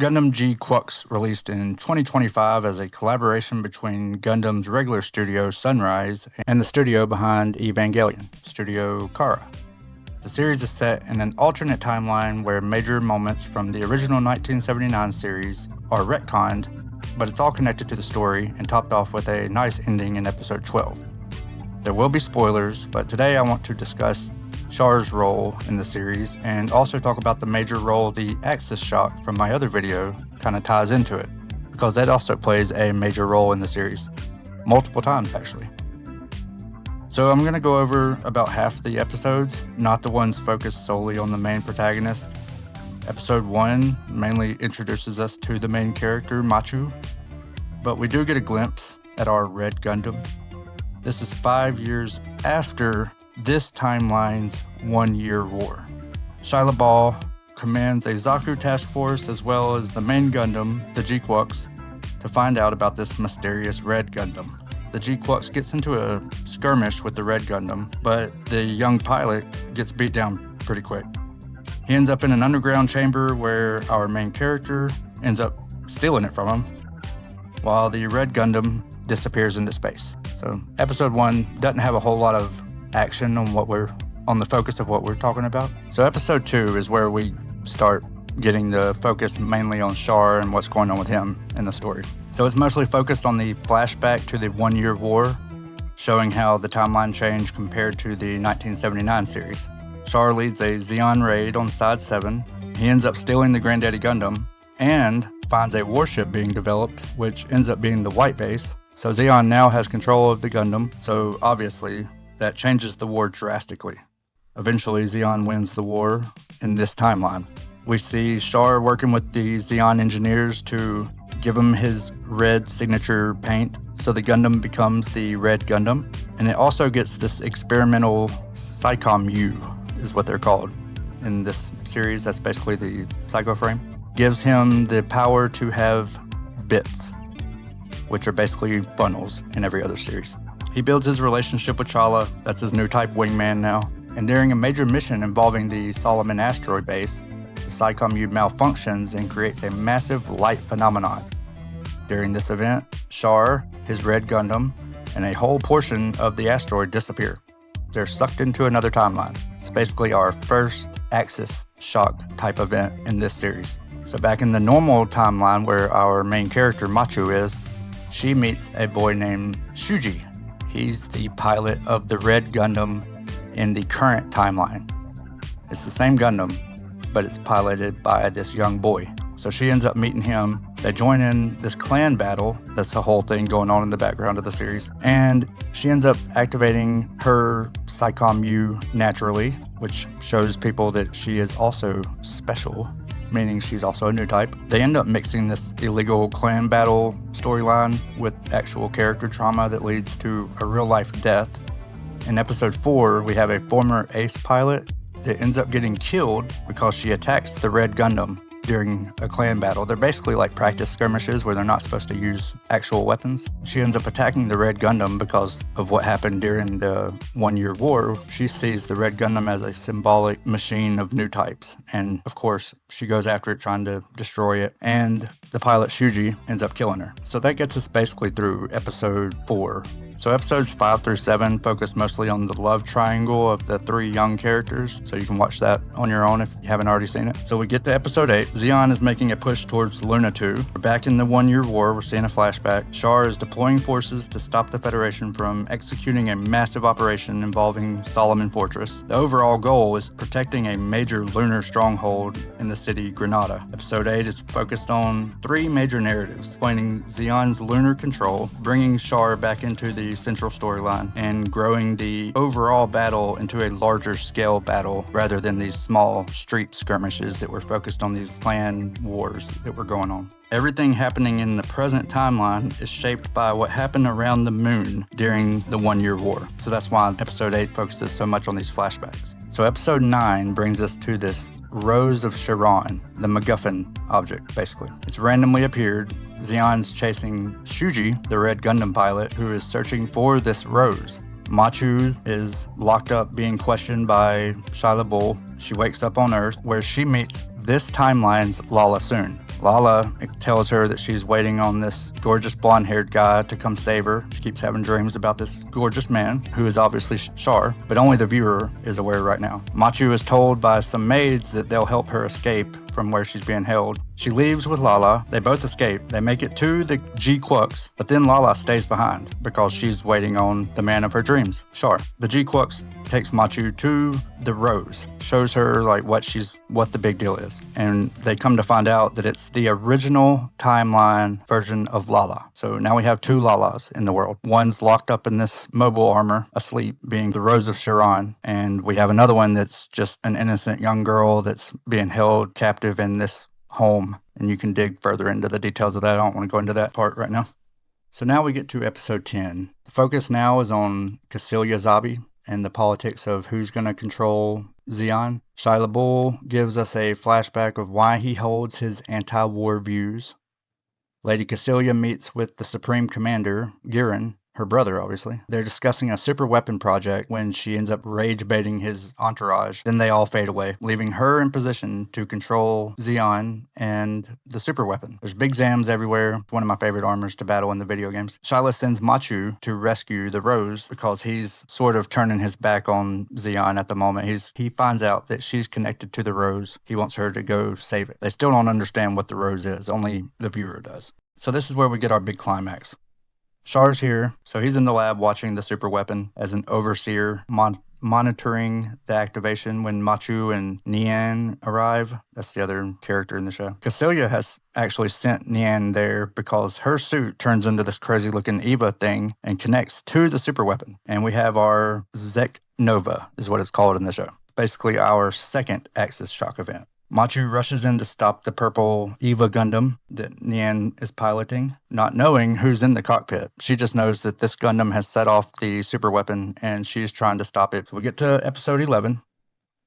Gundam GQuuuuuX released in 2025 as a collaboration between Gundam's regular studio, Sunrise, and the studio behind Evangelion, Studio Kara. The series is set in an alternate timeline where major moments from the original 1979 series are retconned, but it's all connected to the story and topped off with a nice ending in episode 12. There will be spoilers, but today I want to discuss Char's role in the series and also talk about the major role the Axis shock from my other video kind of ties into it, because that also plays a major role in the series, multiple times actually. So I'm going to go over about half the episodes, not the ones focused solely on the main protagonist. Episode 1 mainly introduces us to the main character, Machu, but we do get a glimpse at our Red Gundam. This is 5 years after this timeline's 1-year war. Shia Ball commands a Zaku task force as well as the main Gundam, the GQuuuuuX, to find out about this mysterious Red Gundam. The GQuuuuuX gets into a skirmish with the Red Gundam, but the young pilot gets beat down pretty quick. He ends up in an underground chamber where our main character ends up stealing it from him, while the Red Gundam disappears into space. So episode 1 doesn't have a whole lot of action on the focus of what we're talking about. So episode 2 is where we start getting the focus mainly on Char and what's going on with him in the story. So it's mostly focused on the flashback to the 1-year war, showing how the timeline changed compared to the 1979 series. Char leads a Zeon raid on Side 7. He ends up stealing the Granddaddy Gundam and finds a warship being developed, which ends up being the White base. So Zeon now has control of the Gundam, so obviously that changes the war drastically. Eventually, Zeon wins the war in this timeline. We see Char working with the Zeon engineers to give him his red signature paint, so the Gundam becomes the Red Gundam. And it also gets this experimental Psychom-U, is what they're called in this series. That's basically the Psycho Frame. Gives him the power to have bits, which are basically funnels in every other series. He builds his relationship with Chala, that's his new type wingman now, and during a major mission involving the Solomon asteroid base, the Psychom-U malfunctions and creates a massive light phenomenon. During this event, Char, his Red Gundam, and a whole portion of the asteroid disappear. They're sucked into another timeline. It's basically our first Axis shock type event in this series. So back in the normal timeline where our main character Machu is, she meets a boy named Shuji. He's the pilot of the Red Gundam in the current timeline. It's the same Gundam, but it's piloted by this young boy. So she ends up meeting him. They join in this clan battle. That's the whole thing going on in the background of the series. And she ends up activating her Psychom-U naturally, which shows people that she is also special, meaning she's also a new type. They end up mixing this illegal clan battle storyline with actual character trauma that leads to a real-life death. In episode 4, we have a former ace pilot that ends up getting killed because she attacks the Red Gundam during a clan battle. They're basically like practice skirmishes where they're not supposed to use actual weapons. She ends up attacking the Red Gundam because of what happened during the 1-year war. She sees the Red Gundam as a symbolic machine of new types, and of course she goes after it trying to destroy it, and the pilot Shuji ends up killing her. So that gets us basically through episode 4. So episodes 5 through 7 focus mostly on the love triangle of the 3 young characters, so you can watch that on your own if you haven't already seen it. So we get to episode 8. Zeon is making a push towards Luna 2. We're back in the 1-year war. We're seeing a flashback. Char is deploying forces to stop the Federation from executing a massive operation involving Solomon Fortress. The overall goal is protecting a major lunar stronghold in the city Granada. Episode 8 is focused on 3 major narratives, explaining Zeon's lunar control, bringing Char back into the central storyline, and growing the overall battle into a larger scale battle rather than these small street skirmishes that were focused on these clan wars that were going on. Everything happening in the present timeline is shaped by what happened around the moon during the 1-year war. So that's why episode 8 focuses so much on these flashbacks. So episode 9 brings us to this Rose of Sharon, the MacGuffin object, basically. It's randomly appeared. Zeon's chasing Shuji, the Red Gundam pilot, who is searching for this rose. Machu is locked up being questioned by Shia Bull. She wakes up on Earth, where she meets this timeline's Lala Soon. Lala tells her that she's waiting on this gorgeous blonde-haired guy to come save her. She keeps having dreams about this gorgeous man, who is obviously Char, but only the viewer is aware right now. Machu is told by some maids that they'll help her escape from where she's being held. She leaves with Lala. They both escape. They make it to the GQuuuuuX, but then Lala stays behind because she's waiting on the man of her dreams, Char. The GQuuuuuX takes Machu to the Rose, shows her like what the big deal is, and they come to find out that it's the original timeline version of Lala. So now we have two Lalas in the world. One's locked up in this mobile armor, asleep, being the Rose of Sharon, and we have another one that's just an innocent young girl that's being held captive in this home, and you can dig further into the details of that. I don't want to go into that part right now. So now we get to episode 10. The focus now is on Cecilia Zabi and the politics of who's going to control Zeon. Shia LaBeouf gives us a flashback of why he holds his anti-war views. Lady Cecilia meets with the Supreme Commander, Giran, her brother, obviously. They're discussing a super weapon project when she ends up rage baiting his entourage. Then they all fade away, leaving her in position to control Zeon and the super weapon. There's big Zams everywhere. One of my favorite armors to battle in the video games. Shyla sends Machu to rescue the Rose because he's sort of turning his back on Zeon at the moment. He finds out that she's connected to the Rose. He wants her to go save it. They still don't understand what the Rose is. Only the viewer does. So this is where we get our big climax. Char's here, so he's in the lab watching the super weapon as an overseer, monitoring the activation when Machu and Nian arrive. That's the other character in the show. Cecilia has actually sent Nian there because her suit turns into this crazy-looking Eva thing and connects to the super weapon. And we have our Zeknova, is what it's called in the show. Basically our second Axis shock event. Machu rushes in to stop the purple Eva Gundam that Nian is piloting, not knowing who's in the cockpit. She just knows that this Gundam has set off the super weapon and she's trying to stop it. So we get to episode 11.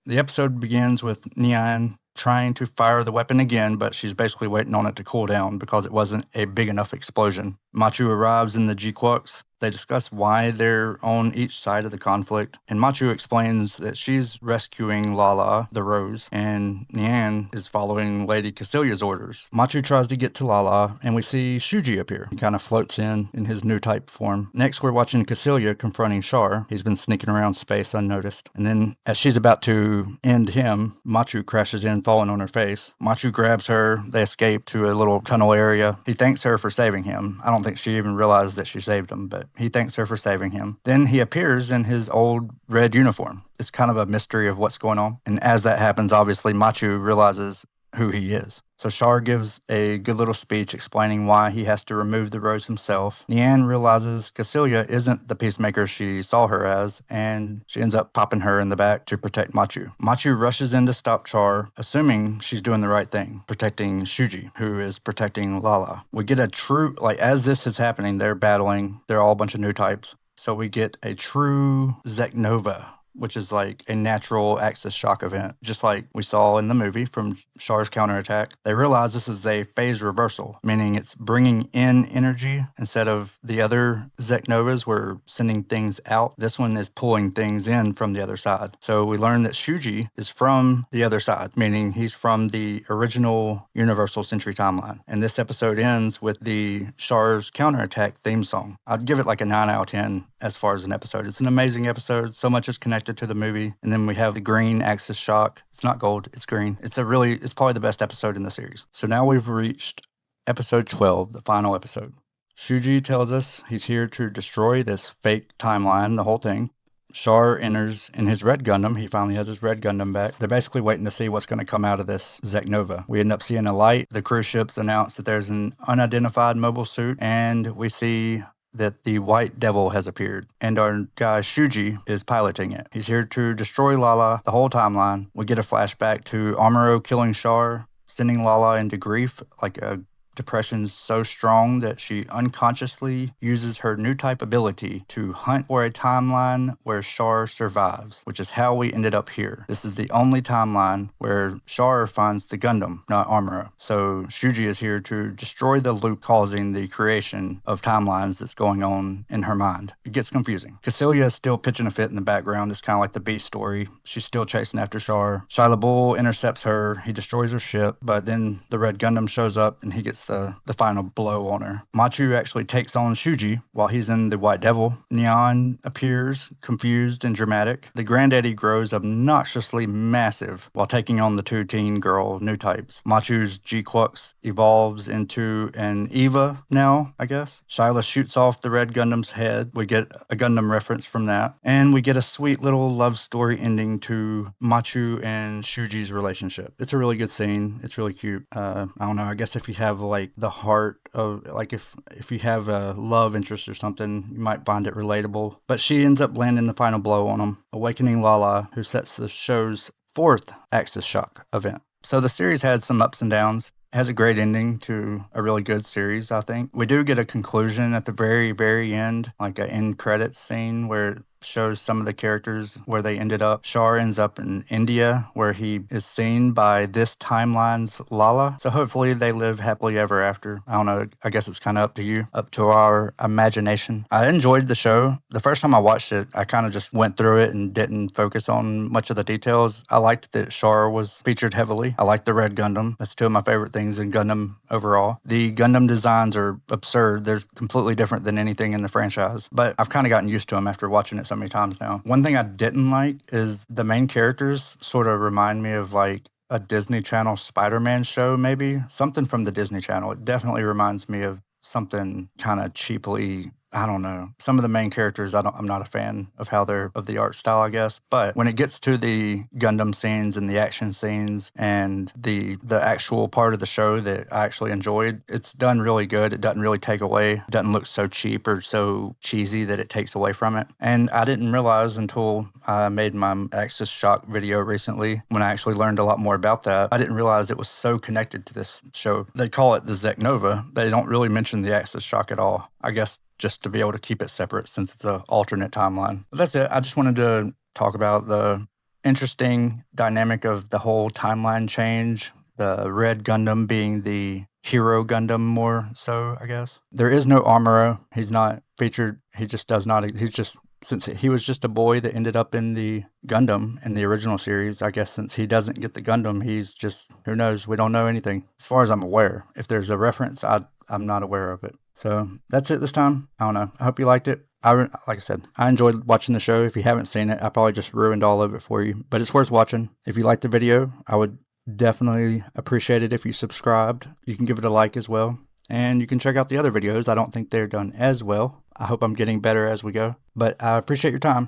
The episode begins with Nian trying to fire the weapon again, but she's basically waiting on it to cool down because it wasn't a big enough explosion. Machu arrives in the GQuuuuuX. They discuss why they're on each side of the conflict, and Machu explains that she's rescuing Lala, the Rose, and Nian is following Lady Cecilia's orders. Machu tries to get to Lala, and we see Shuji appear. He kind of floats in his new type form. Next, we're watching Cecilia confronting Char. He's been sneaking around space unnoticed. And then, as she's about to end him, Machu crashes in, falling on her face. Machu grabs her. They escape to a little tunnel area. He thanks her for saving him. I don't think she even realized that she saved him, but he thanks her for saving him. Then he appears in his old red uniform. It's kind of a mystery of what's going on. And as that happens, obviously, Machu realizes who he is. So Char gives a good little speech explaining why he has to remove the Rose himself. Nian realizes Cecilia isn't the peacemaker she saw her as, and she ends up popping her in the back to protect Machu. Machu rushes in to stop Char, assuming she's doing the right thing, protecting Shuji, who is protecting Lala. We get a true, as this is happening, they're battling. They're all a bunch of new types. So we get a true Zeknova, which is like a natural Axis shock event, just like we saw in the movie from Char's counterattack. They realize this is a phase reversal, meaning it's bringing in energy instead of the other Zeknovas were sending things out. This one is pulling things in from the other side. So we learn that Shuji is from the other side, meaning he's from the original Universal Century timeline. And this episode ends with the Char's counterattack theme song. I'd give it like a 9 out of 10 as far as an episode. It's an amazing episode. So much is connected to the movie. And then we have the green Axis shock. It's not gold, it's green. It's probably the best episode in the series. So now we've reached episode 12, the final episode. Shuji tells us he's here to destroy this fake timeline, the whole thing. Char enters in his Red Gundam. He finally has his Red Gundam back. They're basically waiting to see what's going to come out of this Zeknova. We end up seeing a light. The cruise ships announce that there's an unidentified mobile suit, and we see that the White Devil has appeared, and our guy Shuji is piloting it. He's here to destroy Lala, the whole timeline. We get a flashback to Amuro killing Char, sending Lala into grief, like a depression so strong that she unconsciously uses her new type ability to hunt for a timeline where Char survives, which is how we ended up here. This is the only timeline where Char finds the Gundam, not Armoro. So Shuji is here to destroy the loop causing the creation of timelines that's going on in her mind. It gets confusing. Cassilia is still pitching a fit in the background. It's kind of like the B story. She's still chasing after Char. Shia LaBeouf intercepts her. He destroys her ship, but then the Red Gundam shows up and he gets the final blow on her. Machu actually takes on Shuji while he's in the White Devil. Neon appears, confused and dramatic. The Granddaddy grows obnoxiously massive while taking on the two teen girl new types. Machu's GQuuuuuX evolves into an Eva now, I guess. Shyla shoots off the Red Gundam's head. We get a Gundam reference from that. And we get a sweet little love story ending to Machu and Shuji's relationship. It's a really good scene. It's really cute. I don't know, I guess if you have like the heart of, like if you have a love interest or something, you might find it relatable. But she ends up landing the final blow on him, awakening Lala, who sets the show's 4th Axis Shock event. So the series had some ups and downs. It has a great ending to a really good series, I think. We do get a conclusion at the very, very end, like an end credits scene where it shows some of the characters where they ended up. Char ends up in India, where he is seen by this timeline's Lala. So hopefully they live happily ever after. I don't know. I guess it's kind of up to you, up to our imagination. I enjoyed the show. The first time I watched it, I kind of just went through it and didn't focus on much of the details. I liked that Char was featured heavily. I liked the Red Gundam. That's two of my favorite things in Gundam overall. The Gundam designs are absurd. They're completely different than anything in the franchise, but I've kind of gotten used to them after watching it so many times now. One thing I didn't like is the main characters sort of remind me of like a Disney Channel Spider-Man show, maybe. Something from the Disney Channel. It definitely reminds me of something kind of cheaply, I don't know. Some of the main characters, I'm not a fan of how they're, of the art style, I guess. But when it gets to the Gundam scenes and the action scenes and the actual part of the show that I actually enjoyed, it's done really good. It doesn't really take away. It doesn't look so cheap or so cheesy that it takes away from it. And I didn't realize until I made my Axis Shock video recently, when I actually learned a lot more about that, I didn't realize it was so connected to this show. They call it the Zeknova. They don't really mention the Axis Shock at all. I guess just to be able to keep it separate since it's an alternate timeline. But that's it. I just wanted to talk about the interesting dynamic of the whole timeline change, the Red Gundam being the hero Gundam more so, I guess. There is no Armoro. He's not featured. He just does not, he's just, since he was just a boy that ended up in the Gundam in the original series, I guess since he doesn't get the Gundam, he's just, who knows, we don't know anything. As far as I'm aware. If there's a reference, I'm not aware of it. So that's it this time. I don't know. I hope you liked it. Like I said, I enjoyed watching the show. If you haven't seen it, I probably just ruined all of it for you, but it's worth watching. If you liked the video, I would definitely appreciate it if you subscribed. You can give it a like as well. And you can check out the other videos. I don't think they're done as well. I hope I'm getting better as we go. But I appreciate your time.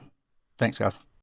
Thanks, guys.